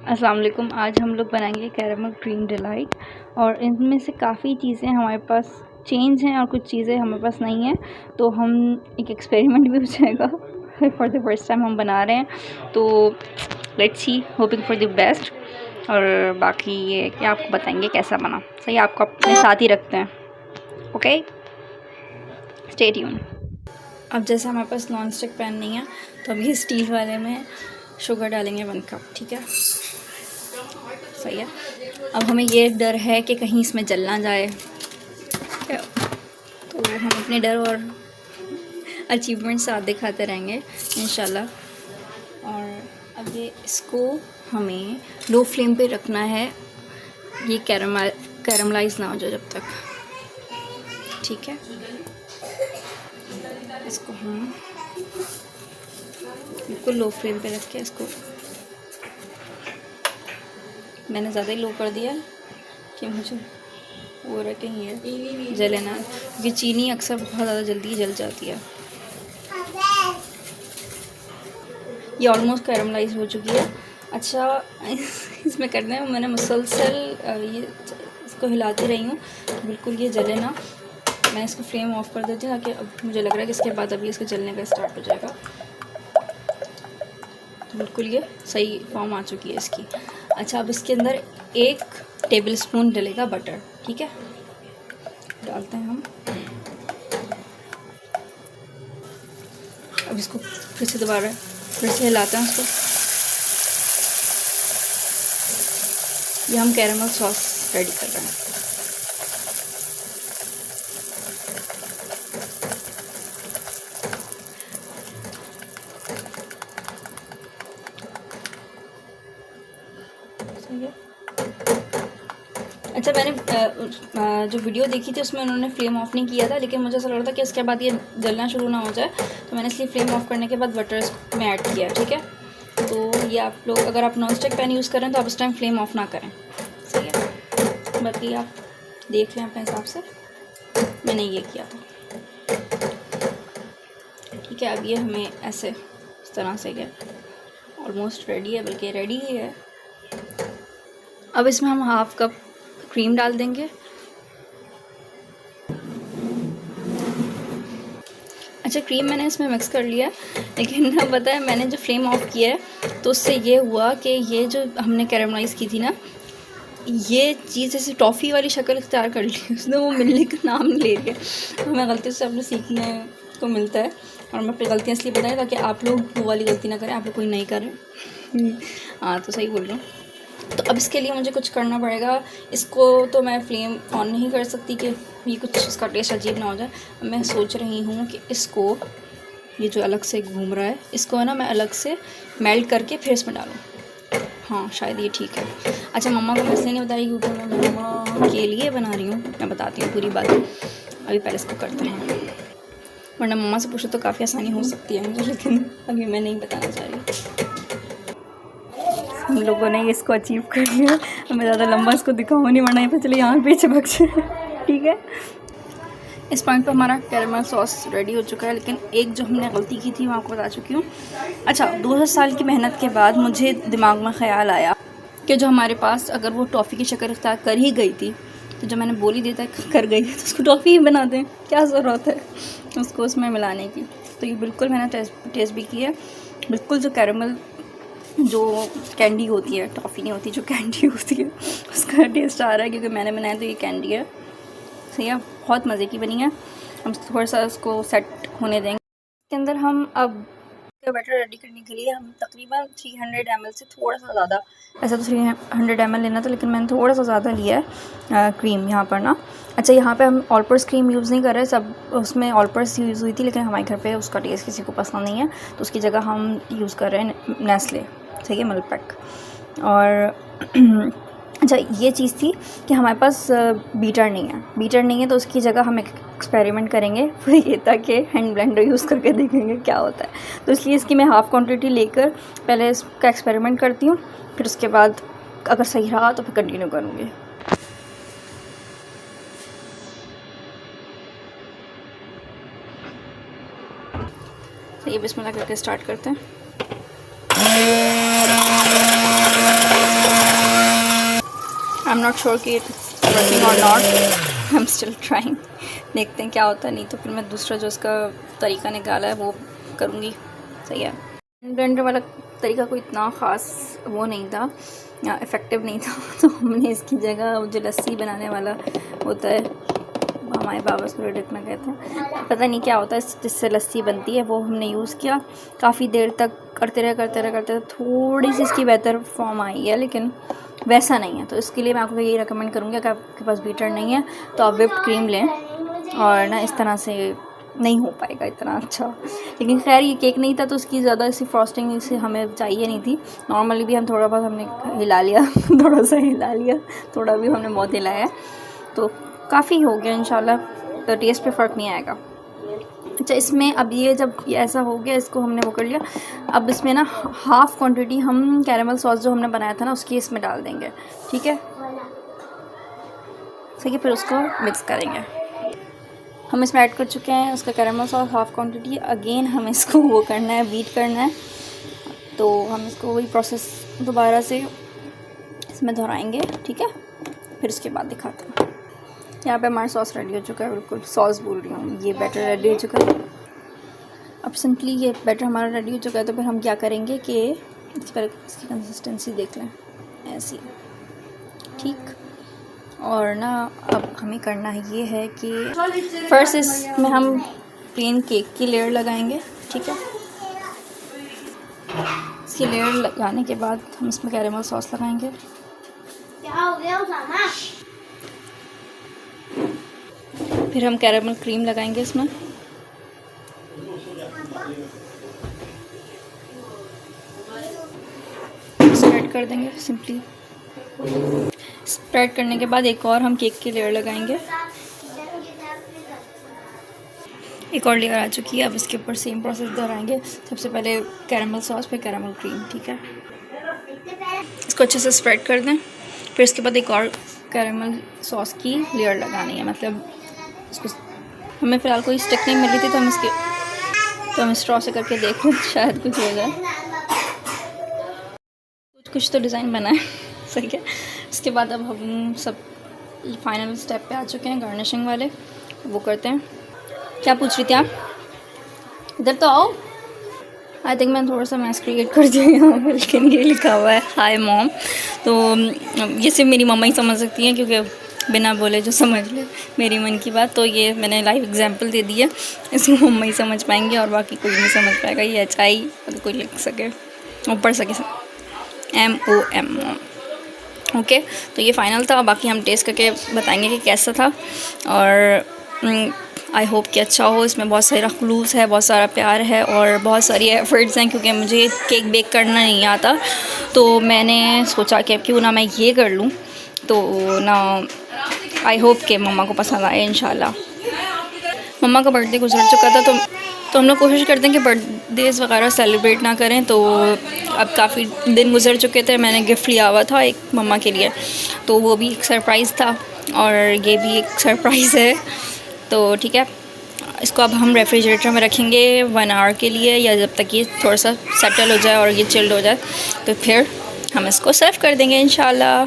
अस्सलाम वालेकुम। आज हम लोग बनाएंगे कैरेमल क्रीम डिलाइट और इनमें से काफ़ी चीज़ें हमारे पास चेंज हैं और कुछ चीज़ें हमारे पास नहीं हैं, तो हम एक एक्सपेरिमेंट भी हो जाएगा। फॉर द फर्स्ट टाइम हम बना रहे हैं, तो let's see, hoping for the best. और बाकी ये कि आपको बताएंगे कैसा बना। सही, आपको अपने साथ ही रखते हैं। Okay, stay tune. अब जैसे हमारे पास नॉन स्टिक पैन नहीं है, तो अब ये स्टील वाले में शुगर डालेंगे 1 कप। ठीक है, सही है। अब हमें ये डर है कि कहीं इसमें जल ना जाए, तो हम अपने डर और अचीवमेंट साथ दिखाते रहेंगे इंशाल्लाह। और अब ये इसको हमें लो फ्लेम पे रखना है, ये कैरमलाइज ना हो जाए जब तक। ठीक है, इसको हम बिल्कुल लो फ्लेम पे रख के, इसको मैंने ज़्यादा ही लो कर दिया कि मुझे वो रहे कहीं ये जले ना, क्योंकि चीनी अक्सर बहुत ज़्यादा जल्दी जल जाती है। ये ऑलमोस्ट कैरमलाइज हो चुकी है। अच्छा, इसमें करना है, मैंने मुसलसल ये इसको हिलाती रही हूँ, बिल्कुल ये जले ना। मैं इसको फ्लेम ऑफ कर देती हूँ, ताकि अब मुझे लग रहा है कि इसके बाद अभी इसको जलने का स्टार्ट हो जाएगा। तो बिल्कुल ये सही फॉर्म आ चुकी है इसकी। अच्छा, अब इसके अंदर 1 टेबल स्पून डलेगा बटर। ठीक है, डालते हैं हम। अब इसको फिर से दोबारा फिर से हिलाते हैं उसको। ये हम कैरेमल सॉस रेडी कर रहे हैं। सही है। अच्छा, मैंने जो वीडियो देखी थी उसमें उन्होंने फ्लेम ऑफ नहीं किया था, लेकिन मुझे ऐसा लग रहा था कि इसके बाद ये जलना शुरू ना हो जाए, तो मैंने इसलिए फ्लेम ऑफ करने के बाद बटर में ऐड किया। ठीक है, तो ये आप लोग अगर आप नॉन स्टिक पैन यूज़ करें तो आप इस टाइम फ्लेम ऑफ ना करें। सही है, बाकी आप देख लें अपने हिसाब से, मैंने ये किया था। ठीक है, अब ये हमें ऐसे इस तरह से गया, ऑलमोस्ट रेडी है, बल्कि रेडी ही है। अब इसमें हम 1/2 कप क्रीम डाल देंगे। अच्छा, क्रीम मैंने इसमें मिक्स कर लिया, लेकिन ना पता है मैंने जो फ्लेम ऑफ किया है तो उससे ये हुआ कि ये जो हमने कैरेमलाइज़ की थी ना, ये चीज़ जैसे टॉफ़ी वाली शक्ल इख्तियार कर ली, उसने वो मिलने का नाम नहीं ले लिया। हमें गलती से अपने सीखने को मिलता है, और मैं अपनी गलतियाँ इसलिए बताएं ताकि आप लोग वो वाली गलती ना करें, आप लोग कोई नहीं करें। हाँ, तो सही बोल रहा हूँ। तो अब इसके लिए मुझे कुछ करना पड़ेगा। इसको तो मैं फ्लेम ऑन नहीं कर सकती कि ये कुछ इसका टेस्ट अजीब ना हो जाए। अब मैं सोच रही हूँ कि इसको, ये जो अलग से घूम रहा है, इसको है ना मैं अलग से मेल्ट करके फिर इसमें डालूँ। हाँ, शायद ये ठीक है। अच्छा, मम्मा को मैं इसलिए नहीं बता रही क्योंकि मैं मम्मा के लिए बना रही हूँ। मैं बताती हूँ पूरी बात। अभी पहले इसको करते हैं, वरना मम्मा से पूछो तो काफ़ी आसानी हो सकती है मुझे, लेकिन अभी मैं नहीं बताना चाह रही। हम लोगों ने इसको अचीव कर लिया। मैं ज़्यादा लंबा इसको दिखाऊँ नहीं, वरना पे चलिए यहाँ पीछे भाग जाए। ठीक है, इस पॉइंट पर हमारा कैरेमल सॉस रेडी हो चुका है, लेकिन एक जो हमने गलती की थी मैं आपको बता चुकी हूँ। अच्छा, 2 साल की मेहनत के बाद मुझे दिमाग में ख़्याल आया कि जो हमारे पास अगर वो टॉफ़ी की शक्ल इख्तियार कर ही गई थी, तो जो मैंने बोली देता कर गई है, तो उसको टॉफ़ी ही बना दें। क्या ज़रूरत है उसको उसमें मिलाने की। तो ये बिल्कुल मैंने टेस्ट भी किया है, बिल्कुल जो कैरेमल जो कैंडी होती है, टॉफ़ी नहीं होती, जो कैंडी होती है उसका टेस्ट आ रहा है, क्योंकि मैंने बनाया तो ये कैंडी है। सही है, बहुत मज़े की बनी है। हम थोड़ा सा उसको सेट होने देंगे। इसके अंदर हम अब बैटर रेडी करने के लिए हम तकरीबन 300 ml से थोड़ा सा ज़्यादा, ऐसा तो 300 ml लेना था, लेकिन मैंने थोड़ा सा ज़्यादा लिया है क्रीम यहाँ पर ना। अच्छा, यहाँ पे हम ऑल पर्पस क्रीम यूज़ नहीं कर रहे, सब उसमें ऑल पर्पस यूज़ हुई थी, लेकिन हमारे घर पे उसका टेस्ट किसी को पसंद नहीं है, तो उसकी जगह हम यूज़ कर रहे हैं नेस्ले। सही है, मिल्क पैक। और अच्छा, ये चीज़ थी कि हमारे पास बीटर नहीं है, तो उसकी जगह हम एक्सपेरिमेंट करेंगे। फिर ये था कि हैंड ब्लेंडर यूज़ करके देखेंगे क्या होता है। तो इसलिए इसकी मैं हाफ़ क्वांटिटी लेकर पहले इसका एक्सपेरिमेंट करती हूँ, फिर उसके बाद अगर सही रहा तो फिर कंटिन्यू करूँगी। तो ये बिस्मिल्लाह करके स्टार्ट करते हैं। आई एम नॉट श्योर कि वर्किंग और not, I am still trying. देखते हैं क्या होता है, नहीं तो फिर मैं दूसरा जो उसका तरीका निकाला है वो करूँगी। सही है, ब्लेंडर वाला तरीका कोई इतना ख़ास वो नहीं था, इफ़ेक्टिव नहीं था। तो हमने इसकी जगह जो लस्सी बनाने वाला होता है, हमारे बाबा उसको रिडक्ना कहते हैं, पता नहीं क्या होता है जिससे लस्सी बनती है, वो हमने यूज़ किया। काफ़ी देर तक करते रहे थोड़ी सी इसकी बेहतर फॉर्म आई है, लेकिन वैसा नहीं है। तो इसके लिए मैं आपको यही रिकमेंड करूँगी कि आपके पास बीटर नहीं है तो आप व्हिप्ड क्रीम लें, और ना इस तरह से नहीं हो पाएगा इतना अच्छा। लेकिन खैर ये केक नहीं था तो उसकी ज़्यादा ऐसी फ्रॉस्टिंग इसे हमें चाहिए नहीं थी। नॉर्मली भी हम थोड़ा बहुत हमने हिला लिया थोड़ा सा हिला लिया, थोड़ा भी हमने बहुत हिलाया, तो काफ़ी हो गया इंशाल्लाह। तो टेस्ट पे फ़र्क नहीं आएगा। अच्छा, इसमें अब ये जब ये ऐसा हो गया, इसको हमने वो कर लिया। अब इसमें ना हाफ़ क्वांटिटी हम कैरेमल सॉस जो हमने बनाया था ना उसकी इसमें डाल देंगे, ठीक है। सही है, फिर उसको मिक्स करेंगे। हम इसमें ऐड कर चुके हैं उसका caramel sauce half quantity. Again हमें इसको वो करना है, बीट करना है। तो हम इसको वही प्रोसेस दोबारा से इसमें दोहराएंगे, ठीक है। फिर उसके बाद दिखाते हैं। यहाँ पे हमारा सॉस रेडी हो चुका है, बिल्कुल सॉस बोल रही हूँ, ये बैटर रेडी हो चुका है। अब सिंपली ये बैटर हमारा रेडी हो चुका है, तो फिर हम क्या करेंगे कि इस पर इसकी कंसिस्टेंसी देख लें, ऐसी, ठीक। और ना अब हमें करना है ये है कि फर्स्ट इसमें हम प्लेन केक की लेयर लगाएंगे, ठीक है। इसकी लेयर लगाने के बाद हम इसमें कैरेमल सॉस लगाएंगे। फिर हम कैरेमल क्रीम लगाएंगे इसमें। स्प्रेड कर देंगे सिंपली। स्प्रेड करने के बाद एक और हम केक की लेयर लगाएंगे। एक और लेयर आ चुकी है। अब इसके ऊपर सेम प्रोसेस दोहराएंगे। सबसे पहले कैरेमल सॉस, फिर कैरेमल क्रीम, ठीक है। इसको अच्छे से स्प्रेड कर दें। फिर इसके बाद एक और कैरेमल सॉस की लेयर लगानी है। मतलब इसको हमें फ़िलहाल कोई स्टिक नहीं मिल रही थी, तो हम स्ट्रॉ से करके देख लें, शायद कुछ हो जाए। कुछ तो डिज़ाइन बना है सही है। इसके बाद अब हम सब फाइनल स्टेप पे आ चुके हैं, गार्निशिंग वाले, वो करते हैं। क्या पूछ रही थी आप? इधर तो आओ। आई थिंक मैंने थोड़ा सा मैस क्रिएट कर दिया यहाँ पर, लेकिन ये लिखा हुआ है हाय मॉम। तो ये सिर्फ मेरी मम्मा ही समझ सकती हैं, क्योंकि बिना बोले जो समझ ले मेरी मन की बात। तो ये मैंने लाइव एग्जांपल दे दी है, इसको मम्मा ही समझ पाएंगे और बाकी कोई नहीं समझ पाएगा। ये HI अगर कोई लिख सके और पढ़ सके, MOM मॉम। ओके, तो ये फ़ाइनल था। बाकी हम टेस्ट करके बताएंगे कि कैसा था, और आई होप कि अच्छा हो। इसमें बहुत सारा खलूस है, बहुत सारा प्यार है और बहुत सारी एफ़र्ट्स हैं, क्योंकि मुझे केक बेक करना नहीं आता। तो मैंने सोचा कि क्यों ना मैं ये कर लूँ, तो ना आई होप कि मम्मा को पसंद आए इंशाल्लाह। मम्मा का बर्थडे गुजर चुका था, तो हम लोग कोशिश करते हैं कि बर्थडेज़ वगैरह सेलिब्रेट ना करें। तो अब काफ़ी दिन गुजर चुके थे। मैंने गिफ्ट लिया हुआ था एक मम्मा के लिए, तो वो भी एक सरप्राइज़ था और ये भी एक सरप्राइज़ है। तो ठीक है, इसको अब हम रेफ्रिजरेटर में रखेंगे 1 आवर के लिए, या जब तक ये थोड़ा सा सेटल हो जाए और ये चिल्ड हो जाए, तो फिर हम इसको सर्व कर देंगे इंशाल्लाह।